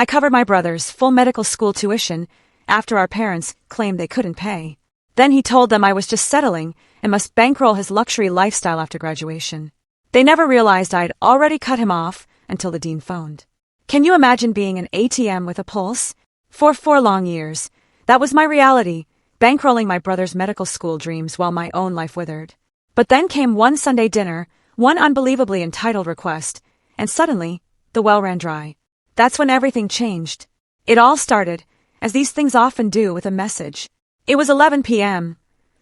I covered my brother's full medical school tuition after our parents claimed they couldn't pay. Then he told them I was just settling and must bankroll his luxury lifestyle after graduation. They never realized I'd already cut him off until the dean phoned. Can you imagine being an ATM with a pulse? For 4 long years, that was my reality, bankrolling my brother's medical school dreams while my own life withered. But then came one Sunday dinner, one unbelievably entitled request, and suddenly, the well ran dry. That's when everything changed. It all started, as these things often do, with a message. It was 11 p.m.,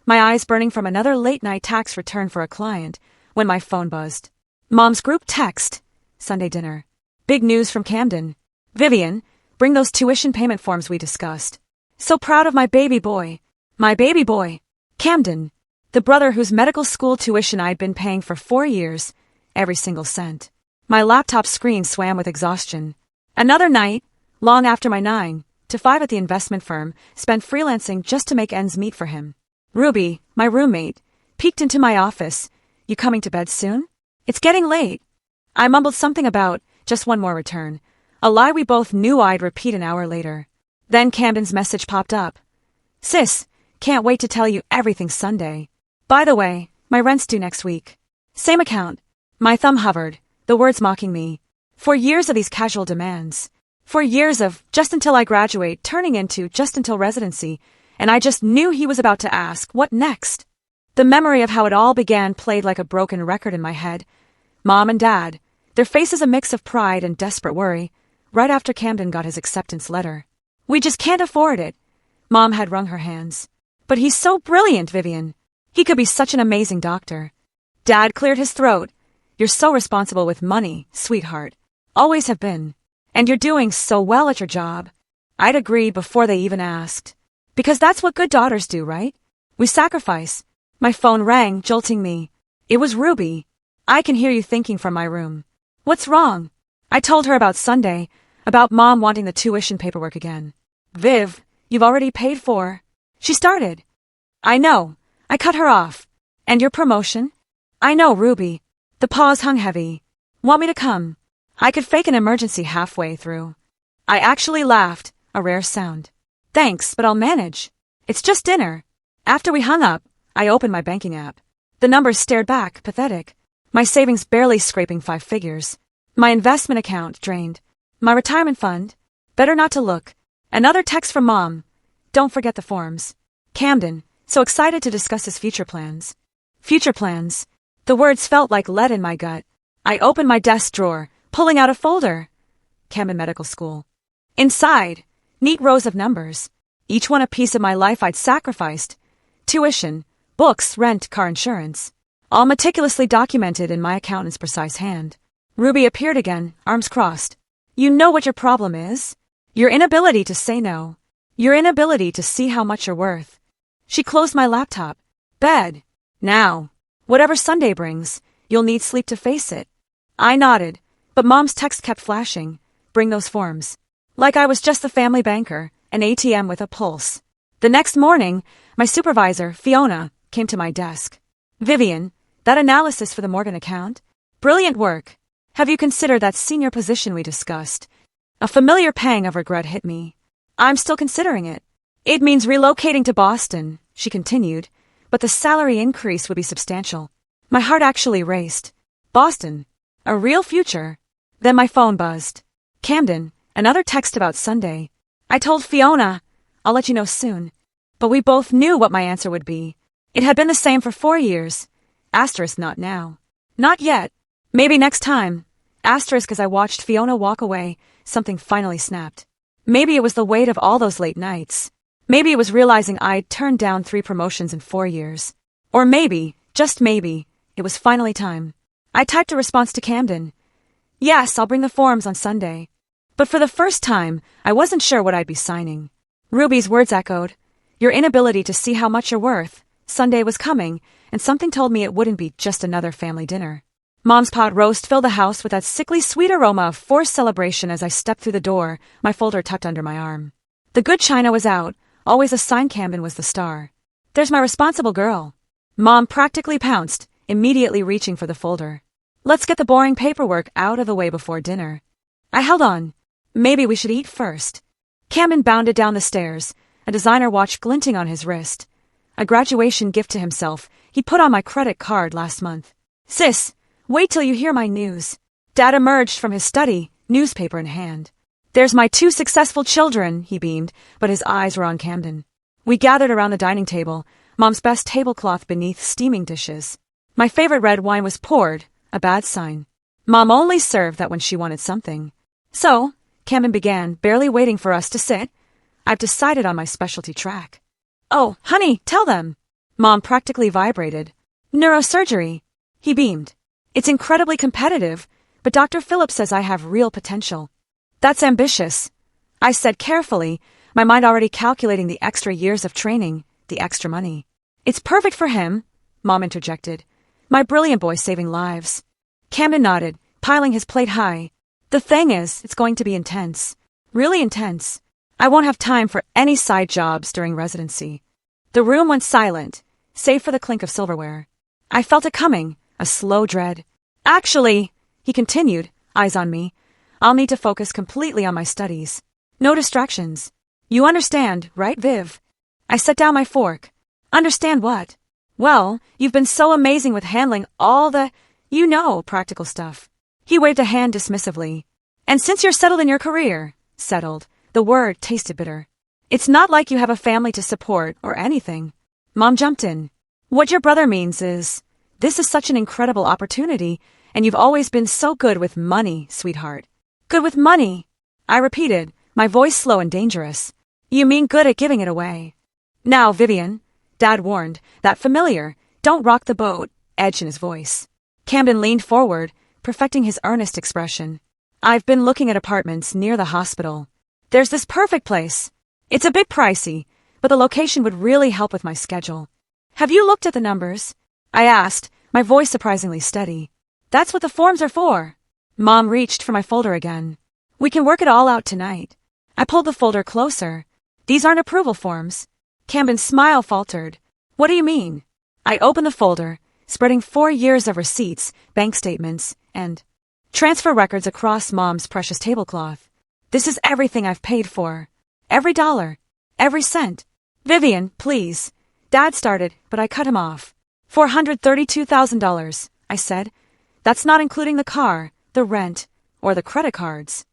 my eyes burning from another late-night tax return for a client, when my phone buzzed. Mom's group text. Sunday dinner. Big news from Camden. Vivian, bring those tuition payment forms we discussed. So proud of my baby boy. My baby boy. Camden. The brother whose medical school tuition I'd been paying for 4 years, every single cent. My laptop screen swam with exhaustion. Another night, long after my 9 to 5 at the investment firm, spent freelancing just to make ends meet for him. Ruby, my roommate, peeked into my office. You coming to bed soon? It's getting late. I mumbled something about just one more return, a lie we both knew I'd repeat an hour later. Then Camden's message popped up. Sis, can't wait to tell you everything Sunday. By the way, my rent's due next week. Same account. My thumb hovered, the words mocking me. 4 years of these casual demands. 4 years of just until I graduate turning into just until residency, and I just knew he was about to ask, what next? The memory of how it all began played like a broken record in my head. Mom and Dad, their faces a mix of pride and desperate worry, right after Camden got his acceptance letter. We just can't afford it. Mom had wrung her hands. But he's so brilliant, Vivian. He could be such an amazing doctor. Dad cleared his throat. You're so responsible with money, sweetheart. Always have been. And you're doing so well at your job. I'd agree before they even asked. Because that's what good daughters do, right? We sacrifice. My phone rang, jolting me. It was Ruby. I can hear you thinking from my room. What's wrong? I told her about Sunday, about Mom wanting the tuition paperwork again. Viv, you've already paid for. She started. I know. I cut her off. And your promotion? I know, Ruby. The pause hung heavy. Want me to come? I could fake an emergency halfway through. I actually laughed, a rare sound. Thanks, but I'll manage. It's just dinner. After we hung up, I opened my banking app. The numbers stared back, pathetic. My savings barely scraping 5 figures. My investment account drained. My retirement fund. Better not to look. Another text from Mom. Don't forget the forms. Camden, so excited to discuss his future plans. Future plans. The words felt like lead in my gut. I opened my desk drawer, pulling out a folder. Camden Medical School. Inside, neat rows of numbers. Each one a piece of my life I'd sacrificed. Tuition, books, rent, car insurance. All meticulously documented in my accountant's precise hand. Ruby appeared again, arms crossed. You know what your problem is? Your inability to say no. Your inability to see how much you're worth. She closed my laptop. Bed. Now. Whatever Sunday brings, you'll need sleep to face it. I nodded, but Mom's text kept flashing. Bring those forms. Like I was just the family banker, an ATM with a pulse. The next morning, my supervisor, Fiona, came to my desk. Vivian, that analysis for the Morgan account? Brilliant work. Have you considered that senior position we discussed? A familiar pang of regret hit me. I'm still considering it. It means relocating to Boston, she continued, but the salary increase would be substantial. My heart actually raced. Boston. A real future. Then my phone buzzed. Camden, another text about Sunday. I told Fiona, I'll let you know soon. But we both knew what my answer would be. It had been the same for 4 years. Asterisk not now. Not yet. Maybe next time. Asterisk as I watched Fiona walk away, something finally snapped. Maybe it was the weight of all those late nights. Maybe it was realizing I'd turned down 3 promotions in 4 years. Or maybe, just maybe, it was finally time. I typed a response to Camden. Yes, I'll bring the forms on Sunday. But for the first time, I wasn't sure what I'd be signing. Ruby's words echoed. Your inability to see how much you're worth. Sunday was coming, and something told me it wouldn't be just another family dinner. Mom's pot roast filled the house with that sickly sweet aroma of forced celebration as I stepped through the door, my folder tucked under my arm. The good china was out, always a sign Camden was the star. There's my responsible girl. Mom practically pounced, immediately reaching for the folder. Let's get the boring paperwork out of the way before dinner. I held on. Maybe we should eat first. Camden bounded down the stairs, a designer watch glinting on his wrist. A graduation gift to himself he put on my credit card last month. Sis, wait till you hear my news. Dad emerged from his study, newspaper in hand. There's my 2 successful children, he beamed, but his eyes were on Camden. We gathered around the dining table, Mom's best tablecloth beneath steaming dishes. My favorite red wine was poured, a bad sign. Mom only served that when she wanted something. So, Camden began, barely waiting for us to sit. I've decided on my specialty track. Oh, honey, tell them. Mom practically vibrated. Neurosurgery. He beamed. It's incredibly competitive, but Dr. Phillips says I have real potential. That's ambitious, I said carefully, my mind already calculating the extra years of training, the extra money. It's perfect for him, Mom interjected. My brilliant boy saving lives. Camden nodded, piling his plate high. The thing is, it's going to be intense. Really intense. I won't have time for any side jobs during residency. The room went silent, save for the clink of silverware. I felt it coming, a slow dread. Actually, he continued, eyes on me, I'll need to focus completely on my studies. No distractions. You understand, right, Viv? I set down my fork. Understand what? Well, you've been so amazing with handling all the, practical stuff. He waved a hand dismissively. And since you're settled in your career, settled, the word tasted bitter. It's not like you have a family to support or anything. Mom jumped in. What your brother means is, this is such an incredible opportunity, and you've always been so good with money, sweetheart. Good with money, I repeated, my voice slow and dangerous. You mean good at giving it away. Now, Vivian, Dad warned, that familiar, don't rock the boat, edge in his voice. Camden leaned forward, perfecting his earnest expression. I've been looking at apartments near the hospital. There's this perfect place. It's a bit pricey, but the location would really help with my schedule. Have you looked at the numbers? I asked, my voice surprisingly steady. That's what the forms are for. Mom reached for my folder again. We can work it all out tonight. I pulled the folder closer. These aren't approval forms. Camden's smile faltered. What do you mean? I opened the folder, spreading 4 years of receipts, bank statements, and transfer records across Mom's precious tablecloth. This is everything I've paid for. Every dollar. Every cent. Vivian, please. Dad started, but I cut him off. $432,000, I said. That's not including the car, the rent, or the credit cards.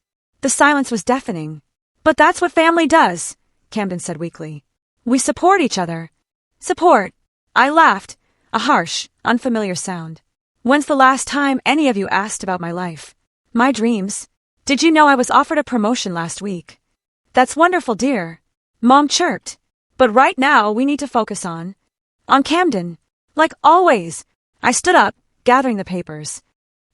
The silence was deafening. But that's what family does, Camden said weakly. We support each other. Support. I laughed, a harsh, unfamiliar sound. When's the last time any of you asked about my life? My dreams? Did you know I was offered a promotion last week? That's wonderful, dear. Mom chirped. But right now we need to focus on Camden. Like always. I stood up, gathering the papers.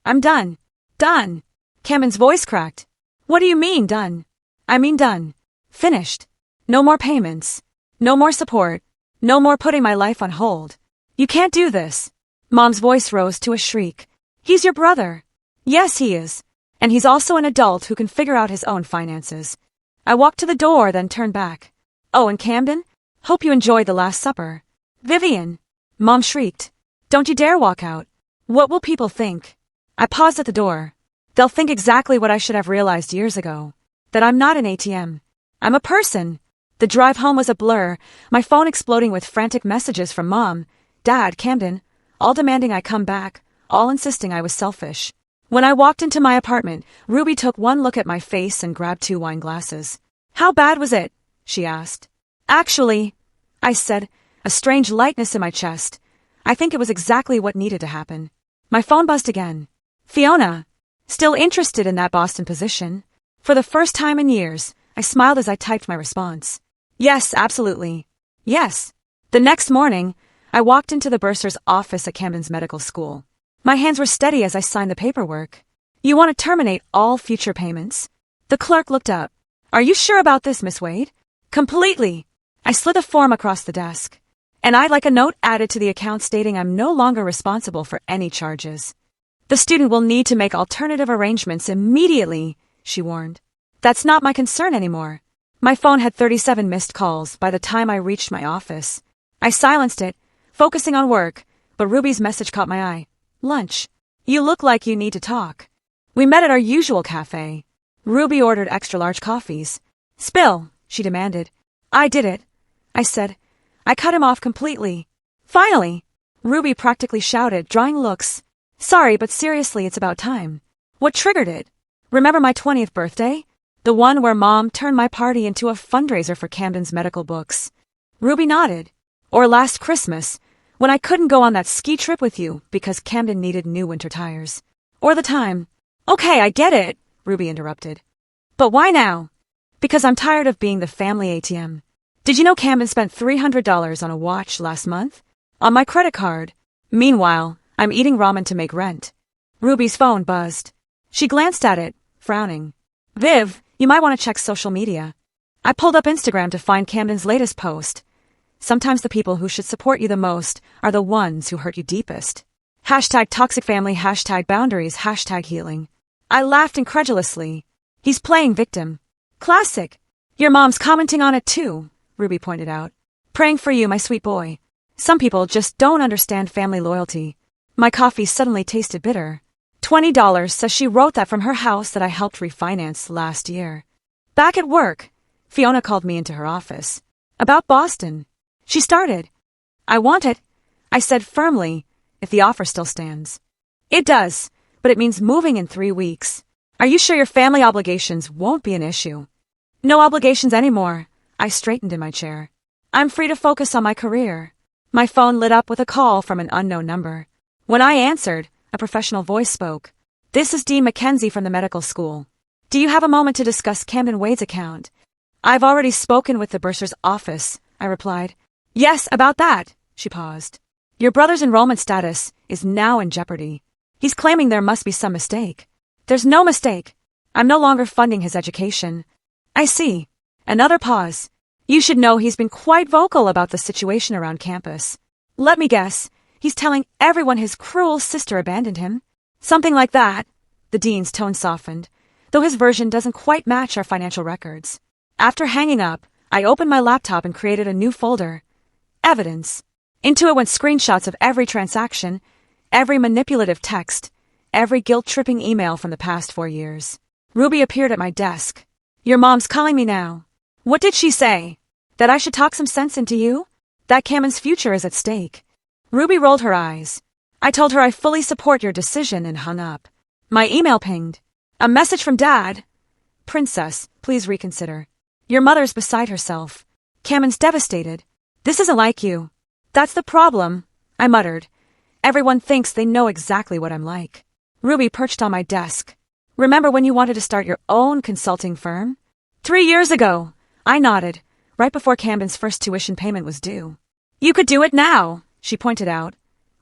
I'm done. Done. Camden's voice cracked. What do you mean, done? I mean done. Finished. No more payments. No more support. No more putting my life on hold. You can't do this. Mom's voice rose to a shriek. He's your brother. Yes, he is. And he's also an adult who can figure out his own finances. I walked to the door, then turned back. Oh, and Camden? Hope you enjoyed the Last Supper. Vivian. Mom shrieked. Don't you dare walk out. What will people think? I paused at the door. They'll think exactly what I should have realized years ago. That I'm not an ATM. I'm a person. The drive home was a blur, my phone exploding with frantic messages from Mom, Dad, Camden, all demanding I come back, all insisting I was selfish. When I walked into my apartment, Ruby took one look at my face and grabbed 2 wine glasses. How bad was it? She asked. Actually, I said, a strange lightness in my chest. I think it was exactly what needed to happen. My phone buzzed again. Fiona. Still interested in that Boston position? For the first time in years, I smiled as I typed my response. Yes, absolutely. Yes. The next morning, I walked into the bursar's office at Camden's medical school. My hands were steady as I signed the paperwork. You want to terminate all future payments? The clerk looked up. Are you sure about this, Miss Wade? Completely. I slid the form across the desk. And I'd like a note added to the account stating I'm no longer responsible for any charges. The student will need to make alternative arrangements immediately, she warned. That's not my concern anymore. My phone had 37 missed calls by the time I reached my office. I silenced it, focusing on work, but Ruby's message caught my eye. Lunch. You look like you need to talk. We met at our usual cafe. Ruby ordered extra-large coffees. Spill, she demanded. I did it, I said. I cut him off completely. Finally, Ruby practically shouted, drawing looks. Sorry, but seriously, it's about time. What triggered it? Remember my 20th birthday? The one where Mom turned my party into a fundraiser for Camden's medical books. Ruby nodded. Or last Christmas, when I couldn't go on that ski trip with you because Camden needed new winter tires. Or the time. Okay, I get it, Ruby interrupted. But why now? Because I'm tired of being the family ATM. Did you know Camden spent $300 on a watch last month? On my credit card. Meanwhile, I'm eating ramen to make rent. Ruby's phone buzzed. She glanced at it, frowning. Viv, you might want to check social media. I pulled up Instagram to find Camden's latest post. Sometimes the people who should support you the most are the ones who hurt you deepest. #toxic family, #boundaries, #healing. I laughed incredulously. He's playing victim. Classic. Your mom's commenting on it too, Ruby pointed out. Praying for you, my sweet boy. Some people just don't understand family loyalty. My coffee suddenly tasted bitter. $20 says she wrote that from her house that I helped refinance last year. Back at work, Fiona called me into her office. About Boston. She started. I want it, I said firmly, if the offer still stands. It does, but it means moving in 3 weeks. Are you sure your family obligations won't be an issue? No obligations anymore, I straightened in my chair. I'm free to focus on my career. My phone lit up with a call from an unknown number. When I answered, a professional voice spoke. This is Dean Mackenzie from the medical school. Do you have a moment to discuss Camden Wade's account? I've already spoken with the bursar's office, I replied. Yes, about that, she paused. Your brother's enrollment status is now in jeopardy. He's claiming there must be some mistake. There's no mistake. I'm no longer funding his education. I see. Another pause. You should know he's been quite vocal about the situation around campus. Let me guess. He's telling everyone his cruel sister abandoned him. Something like that. The dean's tone softened, though his version doesn't quite match our financial records. After hanging up, I opened my laptop and created a new folder. Evidence. Into it went screenshots of every transaction, every manipulative text, every guilt-tripping email from the past 4 years. Ruby appeared at my desk. Your mom's calling me now. What did she say? That I should talk some sense into you? That Camden's future is at stake. Ruby rolled her eyes. I told her I fully support your decision and hung up. My email pinged. A message from Dad. Princess, please reconsider. Your mother's beside herself. Camden's devastated. This isn't like you. That's the problem, I muttered. Everyone thinks they know exactly what I'm like. Ruby perched on my desk. Remember when you wanted to start your own consulting firm? 3 years ago, I nodded, right before Camden's first tuition payment was due. You could do it now, she pointed out,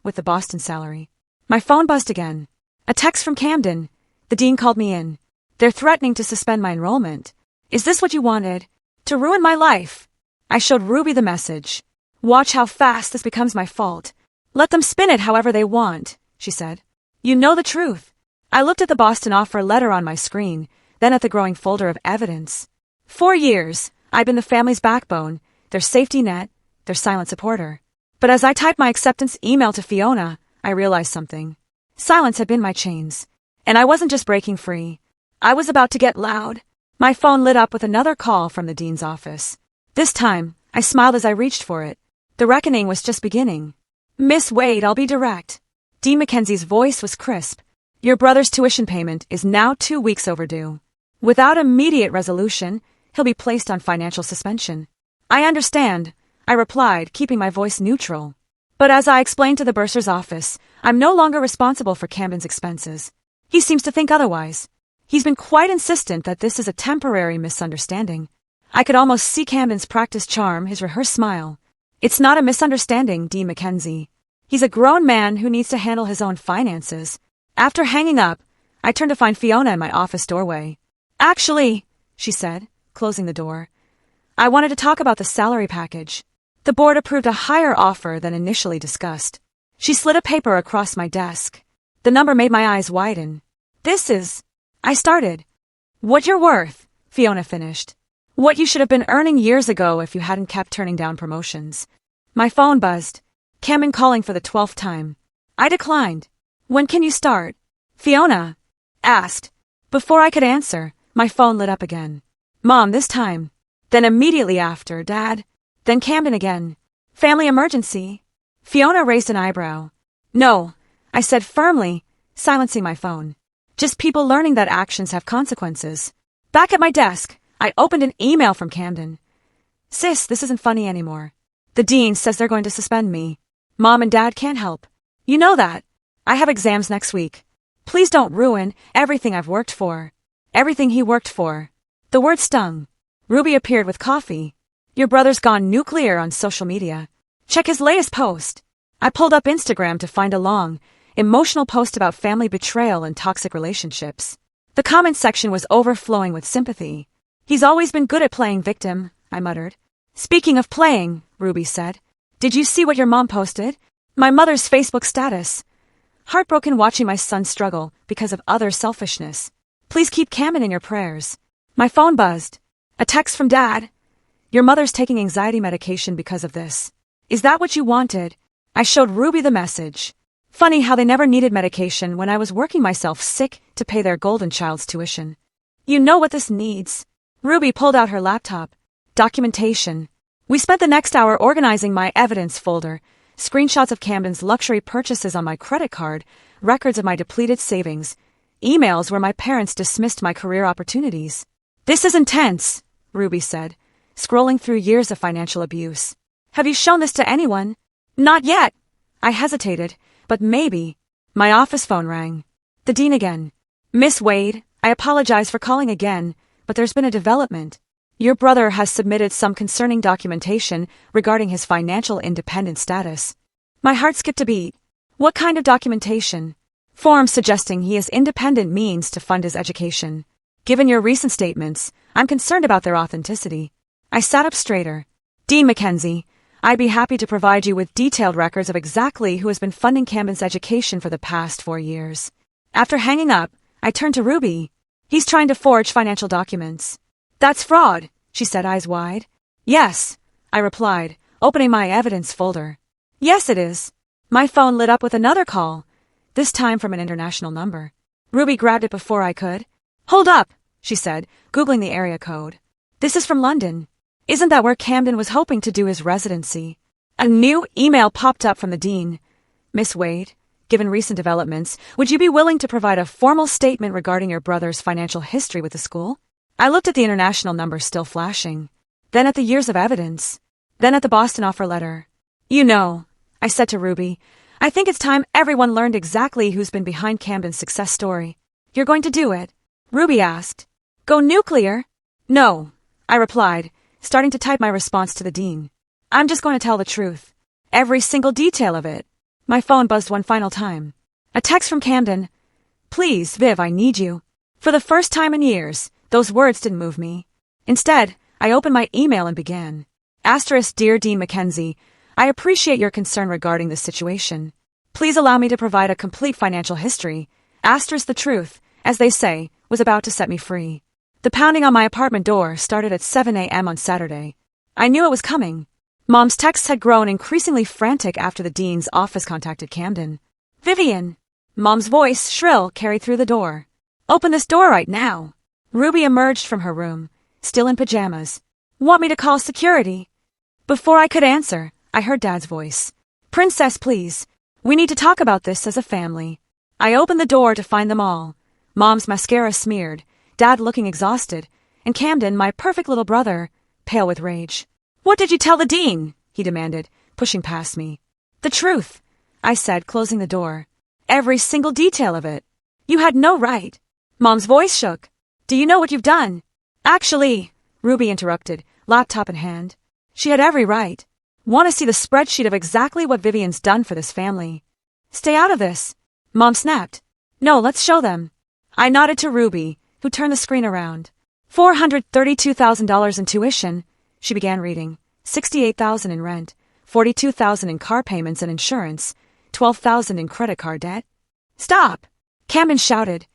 with the Boston salary. My phone buzzed again. A text from Camden. The dean called me in. They're threatening to suspend my enrollment. Is this what you wanted? To ruin my life? I showed Ruby the message. Watch how fast this becomes my fault. Let them spin it however they want, she said. You know the truth. I looked at the Boston offer letter on my screen, then at the growing folder of evidence. 4 years, I'd been the family's backbone, their safety net, their silent supporter. But as I typed my acceptance email to Fiona, I realized something. Silence had been my chains. And I wasn't just breaking free. I was about to get loud. My phone lit up with another call from the dean's office. This time, I smiled as I reached for it. The reckoning was just beginning. Miss Wade, I'll be direct. Dean Mackenzie's voice was crisp. Your brother's tuition payment is now 2 weeks overdue. Without immediate resolution, he'll be placed on financial suspension. I understand, I replied, keeping my voice neutral. But as I explained to the bursar's office, I'm no longer responsible for Camden's expenses. He seems to think otherwise. He's been quite insistent that this is a temporary misunderstanding. I could almost see Camden's practiced charm, his rehearsed smile. It's not a misunderstanding, Dean Mackenzie. He's a grown man who needs to handle his own finances. After hanging up, I turned to find Fiona in my office doorway. Actually, she said, closing the door, I wanted to talk about the salary package. The board approved a higher offer than initially discussed. She slid a paper across my desk. The number made my eyes widen. This is... I started. What you're worth, Fiona finished. What you should have been earning years ago if you hadn't kept turning down promotions. My phone buzzed. Camden calling for the 12th time. I declined. When can you start? Fiona asked. Before I could answer, My phone lit up again. Mom, this time. Then immediately after, Dad. Then Camden again. Family emergency. Fiona raised an eyebrow. No, I said firmly, silencing my phone. Just people learning that actions have consequences. Back at my desk, I opened an email from Camden. Sis, this isn't funny anymore. The dean says they're going to suspend me. Mom and Dad can't help. You know that. I have exams next week. Please don't ruin everything I've worked for. Everything he worked for. The word stung. Ruby appeared with coffee. Your brother's gone nuclear on social media. Check his latest post. I pulled up Instagram to find a long, emotional post about family betrayal and toxic relationships. The comment section was overflowing with sympathy. He's always been good at playing victim, I muttered. Speaking of playing, Ruby said. Did you see what your mom posted? My mother's Facebook status. Heartbroken watching my son struggle because of other selfishness. Please keep Camden in your prayers. My phone buzzed. A text from Dad. Your mother's taking anxiety medication because of this. Is that what you wanted? I showed Ruby the message. Funny how they never needed medication when I was working myself sick to pay their golden child's tuition. You know what this needs. Ruby pulled out her laptop. Documentation. We spent the next hour organizing my evidence folder, screenshots of Camden's luxury purchases on my credit card, records of my depleted savings, emails where my parents dismissed my career opportunities. This is intense, Ruby said, scrolling through years of financial abuse. Have you shown this to anyone? Not yet. I hesitated, but maybe. My office phone rang. The dean again. Miss Wade, I apologize for calling again, but there's been a development. Your brother has submitted some concerning documentation regarding his financial independent status. My heart skipped a beat. What kind of documentation? Forms suggesting he has independent means to fund his education. Given your recent statements, I'm concerned about their authenticity. I sat up straighter. Dean Mackenzie, I'd be happy to provide you with detailed records of exactly who has been funding Camden's education for the past 4 years. After hanging up, I turned to Ruby. He's trying to forge financial documents. That's fraud, she said, eyes wide. Yes, I replied, opening my evidence folder. Yes, it is. My phone lit up with another call, this time from an international number. Ruby grabbed it before I could. Hold up, she said, Googling the area code. This is from London. Isn't that where Camden was hoping to do his residency? A new email popped up from the dean. Miss Wade, given recent developments, would you be willing to provide a formal statement regarding your brother's financial history with the school? I looked at the international number still flashing, then at the years of evidence, then at the Boston offer letter. You know, I said to Ruby, I think it's time everyone learned exactly who's been behind Camden's success story. You're going to do it? Ruby asked. Go nuclear? No, I replied, starting to type my response to the dean. I'm just going to tell the truth. Every single detail of it. My phone buzzed one final time. A text from Camden. Please, Viv, I need you. For the first time in years, those words didn't move me. Instead, I opened my email and began. Dear Dean Mackenzie, I appreciate your concern regarding this situation. Please allow me to provide a complete financial history. The truth, as they say, was about to set me free. The pounding on my apartment door started at 7 a.m. on Saturday. I knew it was coming. Mom's texts had grown increasingly frantic after the dean's office contacted Camden. Vivian! Mom's voice, shrill, carried through the door. Open this door right now. Ruby emerged from her room, still in pajamas. Want me to call security? Before I could answer, I heard Dad's voice. Princess, please. We need to talk about this as a family. I opened the door to find them all. Mom's mascara smeared, Dad looking exhausted, and Camden, my perfect little brother, pale with rage. What did you tell the dean? He demanded, pushing past me. The truth, I said, closing the door. Every single detail of it. You had no right. Mom's voice shook. Do you know what you've done? Actually, Ruby interrupted, laptop in hand. She had every right. Want to see the spreadsheet of exactly what Vivian's done for this family. Stay out of this. Mom snapped. No, let's show them. I nodded to Ruby, who turned the screen around. $432,000 in tuition, she began reading. $68,000 in rent, $42,000 in car payments and insurance, $12,000 in credit card debt. Stop! Camden shouted.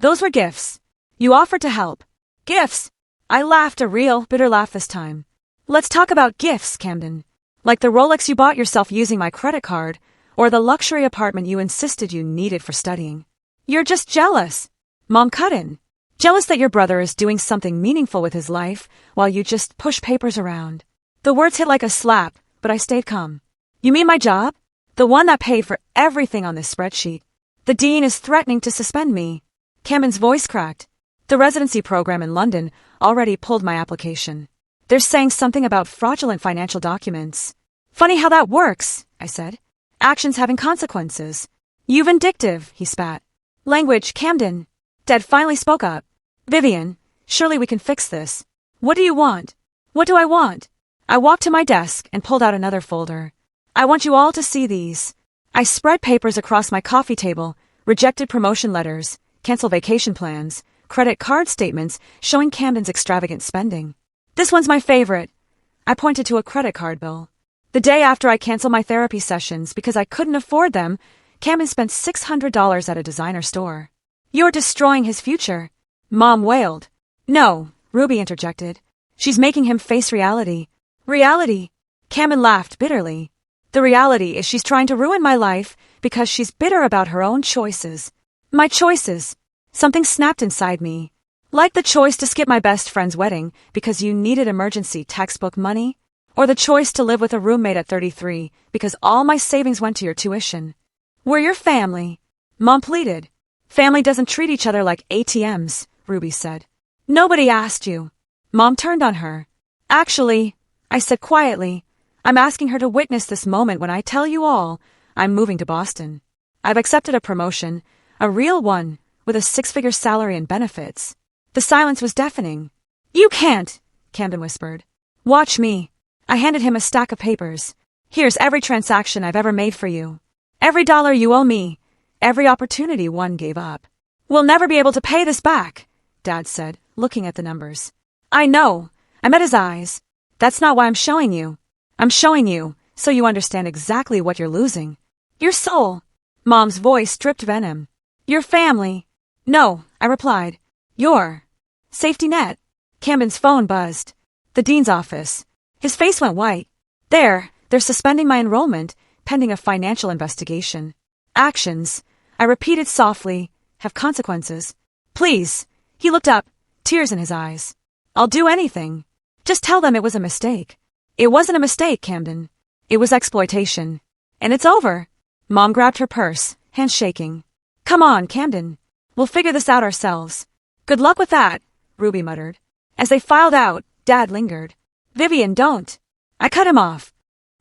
Those were gifts. You offered to help. Gifts! I laughed, a real, bitter laugh this time. Let's talk about gifts, Camden. Like the Rolex you bought yourself using my credit card, or the luxury apartment you insisted you needed for studying. You're just jealous. Mom cut in. Jealous that your brother is doing something meaningful with his life while you just push papers around. The words hit like a slap, but I stayed calm. You mean my job? The one that paid for everything on this spreadsheet. The dean is threatening to suspend me. Camden's voice cracked. The residency program in London already pulled my application. They're saying something about fraudulent financial documents. Funny how that works, I said. Actions having consequences. You vindictive, he spat. Language, Camden. Dad finally spoke up. Vivian, surely we can fix this. What do you want? What do I want? I walked to my desk and pulled out another folder. I want you all to see these. I spread papers across my coffee table, rejected promotion letters, canceled vacation plans, credit card statements showing Camden's extravagant spending. This one's my favorite. I pointed to a credit card bill. The day after I canceled my therapy sessions because I couldn't afford them, Camden spent $600 at a designer store. You're destroying his future. Mom wailed. No, Ruby interjected. She's making him face reality. Reality? Camden laughed bitterly. The reality is she's trying to ruin my life because she's bitter about her own choices. My choices. Something snapped inside me. Like the choice to skip my best friend's wedding because you needed emergency textbook money, or the choice to live with a roommate at 33 because all my savings went to your tuition. We're your family. Mom pleaded. Family doesn't treat each other like ATMs, Ruby said. Nobody asked you. Mom turned on her. Actually, I said quietly, I'm asking her to witness this moment when I tell you all I'm moving to Boston. I've accepted a promotion, a real one, with a 6-figure salary and benefits. The silence was deafening. You can't, Camden whispered. Watch me. I handed him a stack of papers. Here's every transaction I've ever made for you. Every dollar you owe me. Every opportunity one gave up. We'll never be able to pay this back, Dad said, looking at the numbers. I know. I met his eyes. That's not why I'm showing you. I'm showing you so you understand exactly what you're losing. Your soul. Mom's voice dripped venom. Your family. No, I replied. Your safety net. Camden's phone buzzed. The dean's office. His face went white. They're suspending my enrollment, pending a financial investigation. Actions, I repeated softly, have consequences. Please. He looked up, tears in his eyes. I'll do anything. Just tell them it was a mistake. It wasn't a mistake, Camden. It was exploitation. And it's over. Mom grabbed her purse, hands shaking. Come on, Camden. We'll figure this out ourselves. Good luck with that, Ruby muttered. As they filed out, Dad lingered. Vivian, don't. I cut him off.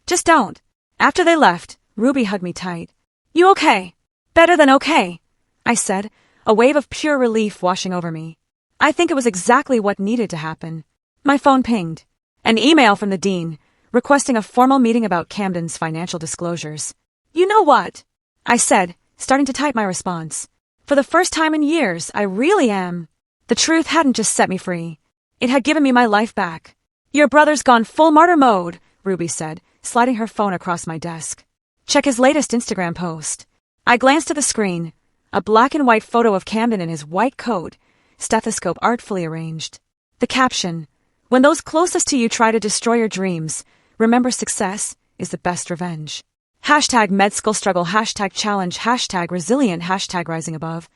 Just don't. After they left, Ruby hugged me tight. You okay? Better than okay, I said, a wave of pure relief washing over me. I think it was exactly what needed to happen. My phone pinged. An email from the dean, requesting a formal meeting about Camden's financial disclosures. You know what? I said, starting to type my response. For the first time in years, I really am. The truth hadn't just set me free. It had given me my life back. Your brother's gone full martyr mode, Ruby said, sliding her phone across my desk. Check his latest Instagram post. I glanced at the screen. A black and white photo of Camden in his white coat, stethoscope artfully arranged. The caption, when those closest to you try to destroy your dreams, remember success is the best revenge. Hashtag med-school struggle, hashtag challenge, hashtag resilient, hashtag rising above.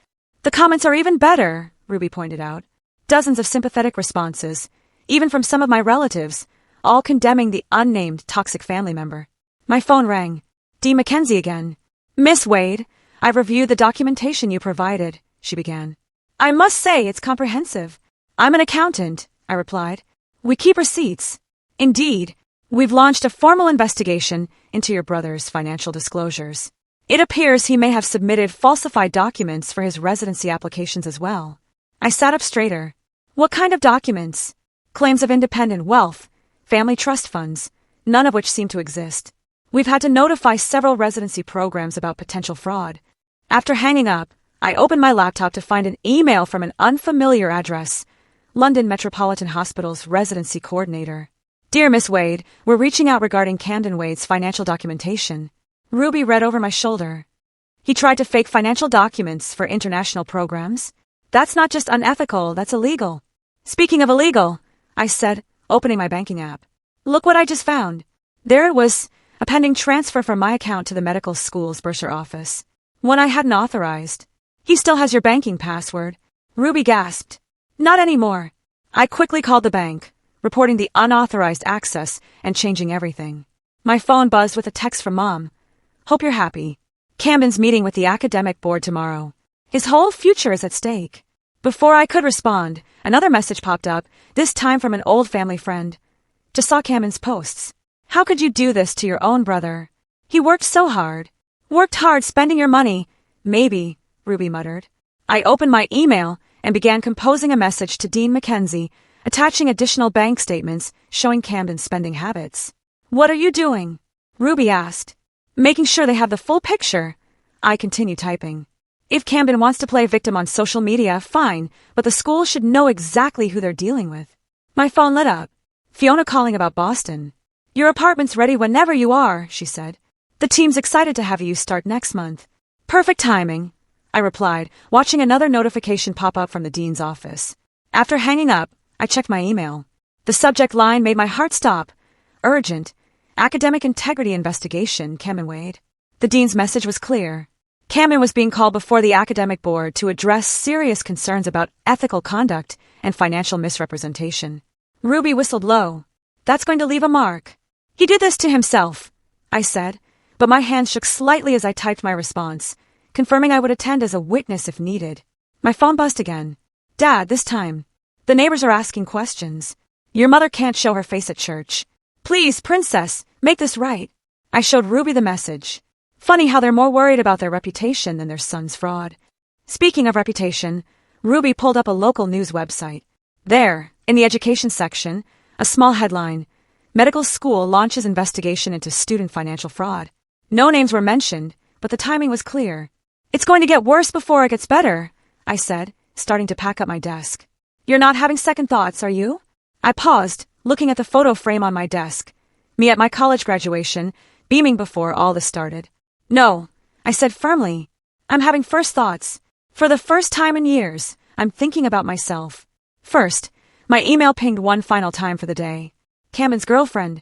The comments are even better, Ruby pointed out. Dozens of sympathetic responses, even from some of my relatives, all condemning the unnamed toxic family member. My phone rang. Dee Mackenzie again. Miss Wade, I've reviewed the documentation you provided, she began. I must say it's comprehensive. I'm an accountant, I replied. We keep receipts. Indeed, we've launched a formal investigation into your brother's financial disclosures. It appears he may have submitted falsified documents for his residency applications as well. I sat up straighter. What kind of documents? Claims of independent wealth, family trust funds, none of which seem to exist. We've had to notify several residency programs about potential fraud. After hanging up, I opened my laptop to find an email from an unfamiliar address. London Metropolitan Hospital's residency coordinator. Dear Miss Wade, we're reaching out regarding Camden Wade's financial documentation. Ruby read over my shoulder. He tried to fake financial documents for international programs. That's not just unethical, that's illegal. Speaking of illegal, I said, opening my banking app. Look what I just found. There it was, a pending transfer from my account to the medical school's bursar office. One I hadn't authorized. He still has your banking password. Ruby gasped. Not anymore. I quickly called the bank, reporting the unauthorized access and changing everything. My phone buzzed with a text from Mom. Hope you're happy. Camden's meeting with the academic board tomorrow. His whole future is at stake. Before I could respond, another message popped up, this time from an old family friend. Just saw Camden's posts. How could you do this to your own brother? He worked so hard. Worked hard spending your money. Maybe, Ruby muttered. I opened my email and began composing a message to Dean Mackenzie, attaching additional bank statements showing Camden's spending habits. What are you doing? Ruby asked. Making sure they have the full picture. I continued typing. If Camden wants to play victim on social media, fine, but the school should know exactly who they're dealing with. My phone lit up. Fiona calling about Boston. Your apartment's ready whenever you are, she said. The team's excited to have you start next month. Perfect timing, I replied, watching another notification pop up from the dean's office. After hanging up, I checked my email. The subject line made my heart stop. Urgent. Academic integrity investigation, Camden Wade. The dean's message was clear. Camden was being called before the academic board to address serious concerns about ethical conduct and financial misrepresentation. Ruby whistled low. That's going to leave a mark. He did this to himself, I said, but my hands shook slightly as I typed my response, confirming I would attend as a witness if needed. My phone buzzed again. Dad, this time. The neighbors are asking questions. Your mother can't show her face at church. Please, princess, make this right. I showed Ruby the message. Funny how they're more worried about their reputation than their son's fraud. Speaking of reputation, Ruby pulled up a local news website. There, in the education section, a small headline, Medical School Launches Investigation into Student Financial Fraud. No names were mentioned, but the timing was clear. It's going to get worse before it gets better, I said, starting to pack up my desk. You're not having second thoughts, are you? I paused, looking at the photo frame on my desk. Me at my college graduation, beaming before all this started. No, I said firmly. I'm having first thoughts. For the first time in years, I'm thinking about myself. First, my email pinged one final time for the day. Camden's girlfriend.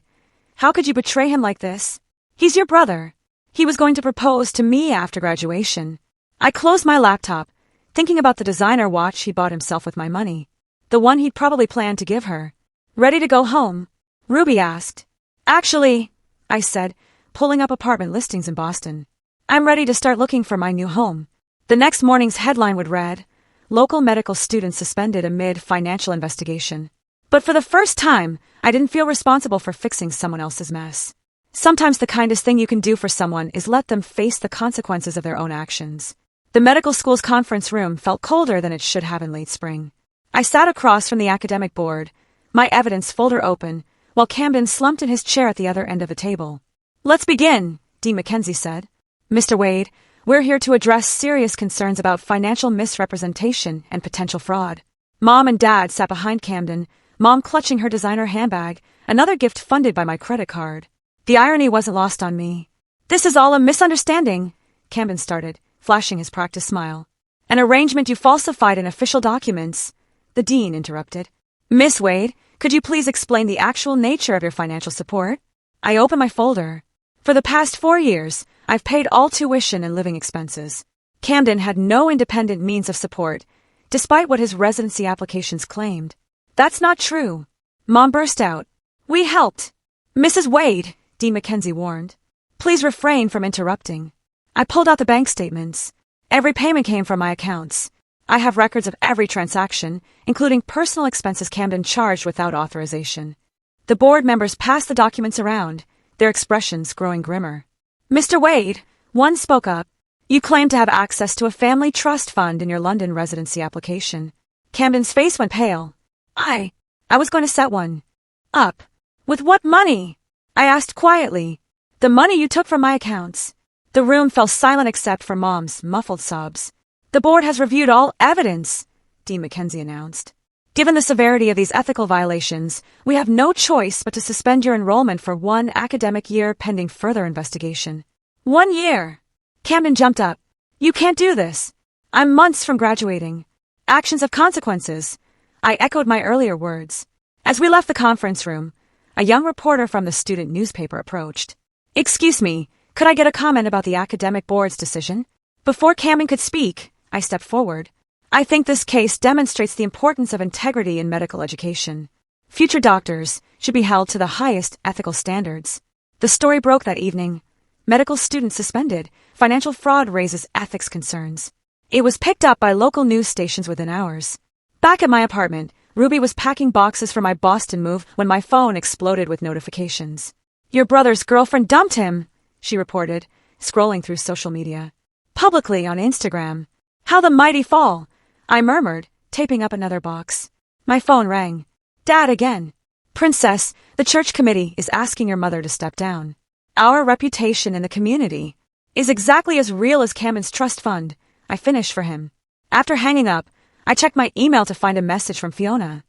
How could you betray him like this? He's your brother. He was going to propose to me after graduation. I closed my laptop, thinking about the designer watch he bought himself with my money. The one he'd probably planned to give her. Ready to go home? Ruby asked. Actually, I said, pulling up apartment listings in Boston. I'm ready to start looking for my new home. The next morning's headline would read, Local medical students suspended amid financial investigation. But for the first time, I didn't feel responsible for fixing someone else's mess. Sometimes the kindest thing you can do for someone is let them face the consequences of their own actions. The medical school's conference room felt colder than it should have in late spring. I sat across from the academic board, my evidence folder open, while Camden slumped in his chair at the other end of the table. Let's begin, Dean Mackenzie said. Mr. Wade, we're here to address serious concerns about financial misrepresentation and potential fraud. Mom and Dad sat behind Camden, Mom clutching her designer handbag, another gift funded by my credit card. The irony wasn't lost on me. This is all a misunderstanding, Camden started, flashing his practiced smile. An arrangement you falsified in official documents, the dean interrupted. Miss Wade, could you please explain the actual nature of your financial support? I opened my folder. For the past 4 years, I've paid all tuition and living expenses. Camden had no independent means of support, despite what his residency applications claimed. That's not true. Mom burst out. We helped. Mrs. Wade, Dean Mackenzie warned. Please refrain from interrupting. I pulled out the bank statements. Every payment came from my accounts. I have records of every transaction, including personal expenses Camden charged without authorization. The board members passed the documents around, their expressions growing grimmer. Mr. Wade, one spoke up. You claim to have access to a family trust fund in your London residency application. Camden's face went pale. I was going to set one up. With what money? I asked quietly. The money you took from my accounts. The room fell silent except for Mom's muffled sobs. The board has reviewed all evidence, Dean Mackenzie announced. Given the severity of these ethical violations, we have no choice but to suspend your enrollment for 1 academic year pending further investigation. 1 year! Camden jumped up. You can't do this. I'm months from graduating. Actions have consequences. I echoed my earlier words. As we left the conference room, a young reporter from the student newspaper approached. Excuse me, could I get a comment about the academic board's decision? Before Camden could speak, I stepped forward. I think this case demonstrates the importance of integrity in medical education. Future doctors should be held to the highest ethical standards. The story broke that evening. Medical students suspended. Financial fraud raises ethics concerns. It was picked up by local news stations within hours. Back at my apartment, Ruby was packing boxes for my Boston move when my phone exploded with notifications. Your brother's girlfriend dumped him, she reported, scrolling through social media. Publicly on Instagram. How the mighty fall, I murmured, taping up another box. My phone rang. Dad again. Princess, the church committee is asking your mother to step down. Our reputation in the community is exactly as real as Camden's trust fund. I finished for him. After hanging up, I checked my email to find a message from Fiona.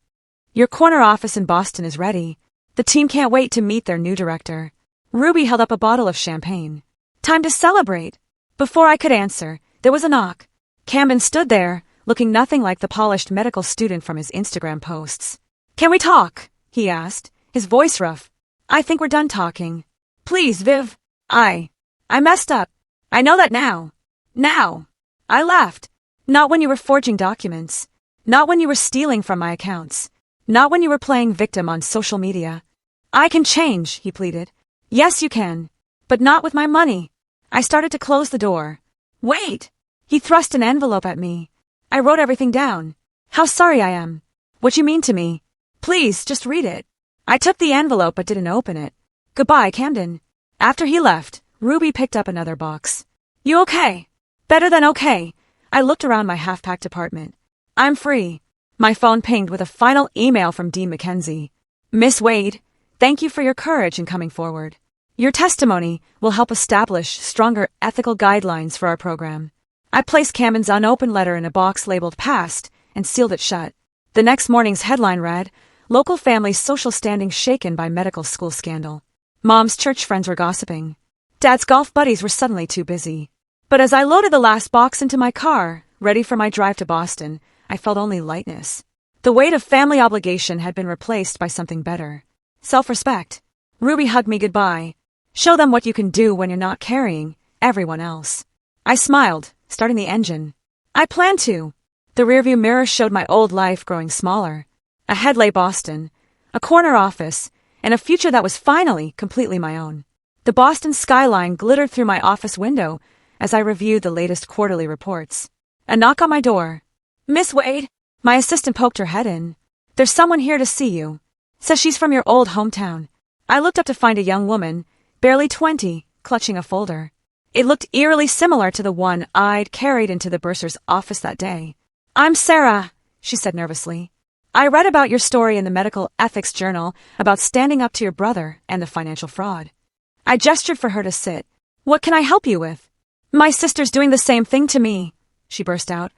Your corner office in Boston is ready. The team can't wait to meet their new director. Ruby held up a bottle of champagne. Time to celebrate. Before I could answer, there was a knock. Camden stood there, looking nothing like the polished medical student from his Instagram posts. Can we talk? He asked, his voice rough. I think we're done talking. Please, Viv. I messed up. I know that now. Now. I laughed. Not when you were forging documents. Not when you were stealing from my accounts. Not when you were playing victim on social media. I can change, he pleaded. Yes, you can. But not with my money. I started to close the door. Wait! He thrust an envelope at me. I wrote everything down. How sorry I am. What you mean to me. Please, just read it. I took the envelope but didn't open it. Goodbye, Camden. After he left, Ruby picked up another box. You okay? Better than okay. I looked around my half-packed apartment. I'm free. My phone pinged with a final email from Dean Mackenzie. Miss Wade, thank you for your courage in coming forward. Your testimony will help establish stronger ethical guidelines for our program. I placed Camden's unopened letter in a box labeled Passed and sealed it shut. The next morning's headline read, Local Family's Social Standing Shaken by Medical School Scandal. Mom's church friends were gossiping. Dad's golf buddies were suddenly too busy. But as I loaded the last box into my car, ready for my drive to Boston, I felt only lightness. The weight of family obligation had been replaced by something better. Self-respect. Ruby hugged me goodbye. Show them what you can do when you're not carrying everyone else. I smiled, starting the engine. I planned to. The rearview mirror showed my old life growing smaller. Ahead lay Boston, a corner office, and a future that was finally completely my own. The Boston skyline glittered through my office window as I reviewed the latest quarterly reports. A knock on my door. Miss Wade? My assistant poked her head in. There's someone here to see you. Says she's from your old hometown. I looked up to find a young woman, barely 20, clutching a folder. It looked eerily similar to the one I'd carried into the bursar's office that day. I'm Sarah, she said nervously. I read about your story in the Medical Ethics Journal about standing up to your brother and the financial fraud. I gestured for her to sit. What can I help you with? My sister's doing the same thing to me, she burst out,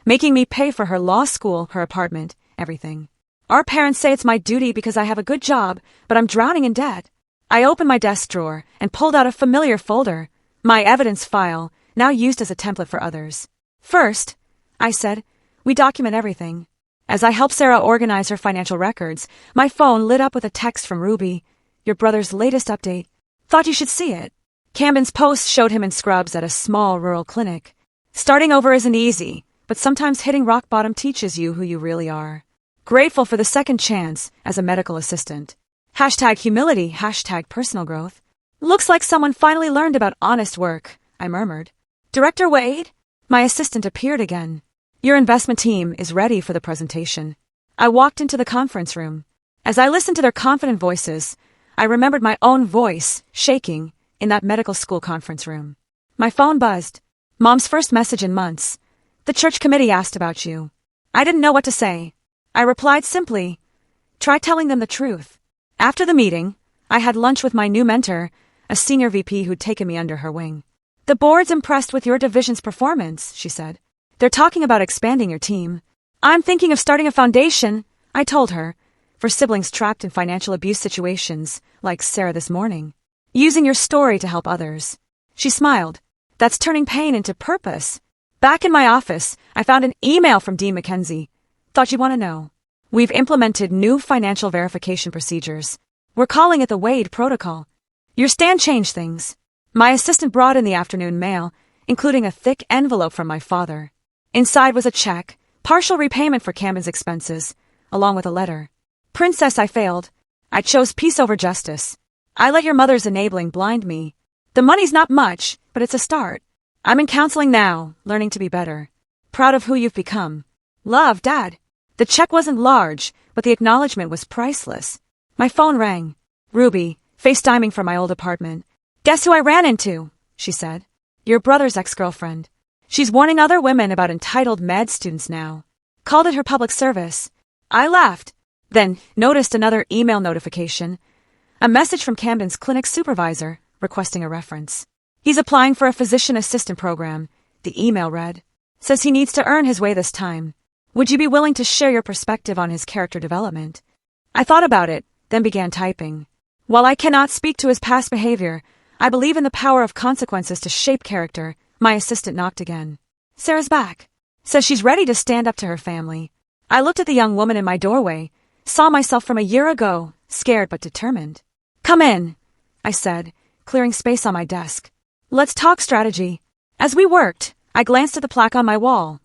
making me pay for her law school, her apartment, everything. Our parents say it's my duty because I have a good job, but I'm drowning in debt. I opened my desk drawer and pulled out a familiar folder, my evidence file, now used as a template for others. First, I said, we document everything. As I helped Sarah organize her financial records, my phone lit up with a text from Ruby. Your brother's latest update. Thought you should see it. Camden's post showed him in scrubs at a small rural clinic. Starting over isn't easy, but sometimes hitting rock bottom teaches you who you really are. Grateful for the second chance as a medical assistant. #humility, #personal growth. Looks like someone finally learned about honest work, I murmured. Director Wade? My assistant appeared again. Your investment team is ready for the presentation. I walked into the conference room. As I listened to their confident voices, I remembered my own voice shaking in that medical school conference room. My phone buzzed. Mom's first message in months. The church committee asked about you. I didn't know what to say. I replied simply, try telling them the truth. After the meeting, I had lunch with my new mentor, a senior VP who'd taken me under her wing. The board's impressed with your division's performance, she said. They're talking about expanding your team. I'm thinking of starting a foundation, I told her, for siblings trapped in financial abuse situations, like Sarah this morning. Using your story to help others. She smiled. That's turning pain into purpose. Back in my office, I found an email from Dean Mackenzie. Thought you'd want to know. We've implemented new financial verification procedures. We're calling it the Wade Protocol. Your stand changed things. My assistant brought in the afternoon mail, including a thick envelope from my father. Inside was a check, Partial repayment for Camden's expenses, along with a letter. Princess, I failed. I chose peace over justice. I let your mother's enabling blind me. The money's not much, but it's a start. I'm in counseling now, learning to be better. Proud of who you've become. Love, Dad. The check wasn't large, but the acknowledgement was priceless. My phone rang. Ruby, FaceTiming from my old apartment. Guess who I ran into? She said. Your brother's ex-girlfriend. She's warning other women about entitled med students now. Called it her public service. I laughed. Then noticed another email notification. A message from Camden's clinic supervisor requesting a reference. He's applying for a physician assistant program, the email read. Says he needs to earn his way this time. Would you be willing to share your perspective on his character development? I thought about it, then began typing. While I cannot speak to his past behavior, I believe in the power of consequences to shape character. My assistant knocked again. Sarah's back. Says she's ready to stand up to her family. I looked at the young woman in my doorway, saw myself from a year ago, scared but determined. Come in, I said, clearing space on my desk. Let's talk strategy. As we worked, I glanced at the plaque on my wall,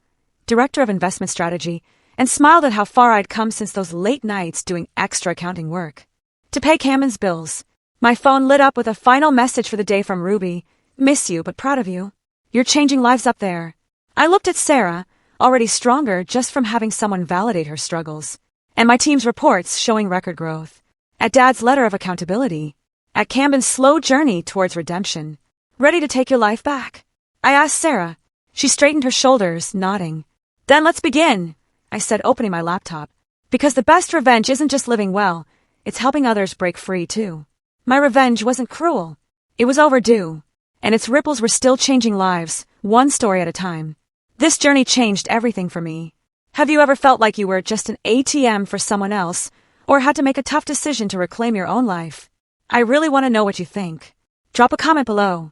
Director of Investment Strategy, and smiled at how far I'd come since those late nights doing extra accounting work. To pay Camden's bills, my phone lit up with a final message for the day from Ruby. Miss you, but proud of you. You're changing lives up there. I looked at Sarah, already stronger just from having someone validate her struggles, and my team's reports showing record growth. At Dad's letter of accountability. At Camden's slow journey towards redemption. Ready to take your life back? I asked Sarah. She straightened her shoulders, nodding. Then let's begin, I said, opening my laptop. Because the best revenge isn't just living well, it's helping others break free too. My revenge wasn't cruel. It was overdue. And its ripples were still changing lives, one story at a time. This journey changed everything for me. Have you ever felt like you were just an ATM for someone else, or had to make a tough decision to reclaim your own life? I really want to know what you think. Drop a comment below.